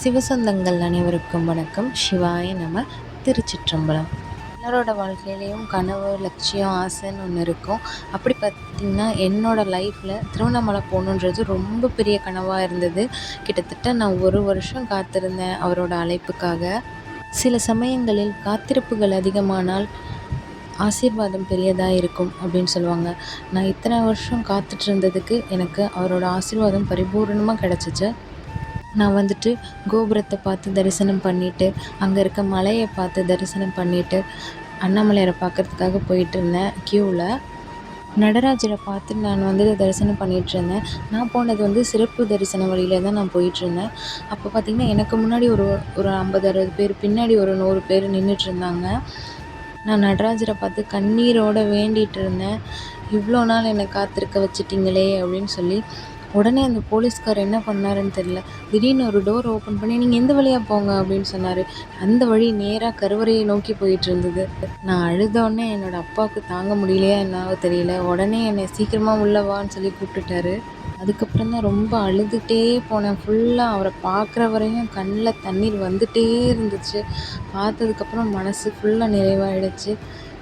சிவசொந்தங்கள் அனைவருக்கும் வணக்கம். சிவாய நம. திருச்சிற்றம்பலம். எல்லாரோட வாழ்க்கையிலையும் கனவு, லட்சியம், ஆசைன்னு ஒன்று இருக்கும். அப்படி பார்த்திங்கன்னா என்னோடய லைஃப்பில் திருவண்ணாமலை போகணுன்றது ரொம்ப பெரிய கனவாக இருந்தது. கிட்டத்தட்ட நான் 1 வருஷம் காத்திருந்தேன் அவரோட அழைப்புக்காக. சில சமயங்களில் காத்திருப்புகள் அதிகமானால் ஆசீர்வாதம் பெரியதாக இருக்கும் அப்படின்னு சொல்லுவாங்க. நான் இத்தனை வருஷம் காத்துட்டு இருந்ததுக்கு எனக்கு அவரோட ஆசீர்வாதம் பரிபூர்ணமாக கிடச்சிச்சு. நான் வந்துட்டு கோபுரத்தை பார்த்து தரிசனம் பண்ணிவிட்டு, அங்கே இருக்க மலையை பார்த்து தரிசனம் பண்ணிவிட்டு, அண்ணாமலையாரை பார்க்குறதுக்காக போயிட்டுருந்தேன் க்யூவில். நடராஜரை பார்த்து நான் தரிசனம் பண்ணிகிட்ருந்தேன். நான் போனது சிறப்பு தரிசன வழியில் தான் நான் போயிட்டுருந்தேன். அப்போ பார்த்திங்கன்னா எனக்கு முன்னாடி ஒரு 50-60 பேர், பின்னாடி ஒரு 100 பேர் நின்றுட்டுருந்தாங்க. நான் நடராஜரை பார்த்து கண்ணீரோடு வேண்டிகிட்டு இருந்தேன். இவ்வளோ நாள் என்னை காத்திருக்க வச்சிட்டிங்களே அப்படின்னு சொல்லி. உடனே அந்த போலீஸ்கார் என்ன பண்ணாருன்னு தெரியல, திடீர்னு ஒரு டோர் ஓப்பன் பண்ணி நீங்கள் எந்த வழியாக போங்க அப்படின்னு சொன்னார். அந்த வழி நேராக கருவறையை நோக்கி போயிட்டு இருந்தது. நான் அழுதோடனே என்னோடய அப்பாவுக்கு தாங்க முடியலையா என்னவோ தெரியல, உடனே என்னை சீக்கிரமாக உள்ளவான்னு சொல்லி கூப்பிட்டுட்டாரு. அதுக்கப்புறம் தான் ரொம்ப அழுதுகிட்டே போனேன். ஃபுல்லாக அவரை பார்க்குற வரையும் கண்ணில் தண்ணீர் வந்துகிட்டே இருந்துச்சு. பார்த்ததுக்கப்புறம் மனசு ஃபுல்லாக நிறைவாயிடுச்சு.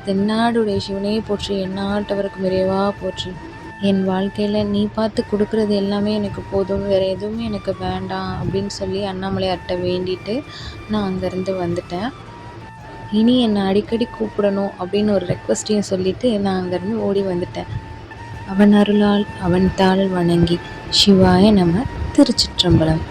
தென்னாடுடைய சிவனே போற்றி, எந்நாட்டவர்க்கும் இறைவா போற்றி. என் வாழ்க்கையில் நீ பார்த்து கொடுக்குறது எல்லாமே எனக்கு போதும், வேறு எதுவுமே எனக்கு வேண்டாம் அப்படின்னு சொல்லி அண்ணாமலையார்கிட்ட வேண்டிட்டு நான் அங்கேருந்து வந்துட்டேன். இனி என்னை அடிக்கடி கூப்பிடணும் அப்படின்னு ஒரு ரெக்வஸ்ட்டையும் சொல்லிவிட்டு நான் அங்கேருந்து ஓடி வந்துட்டேன். அவன் அருளால் அவன் தாள் வணங்கி. சிவாய நம. திருச்சிற்றம்பலம்.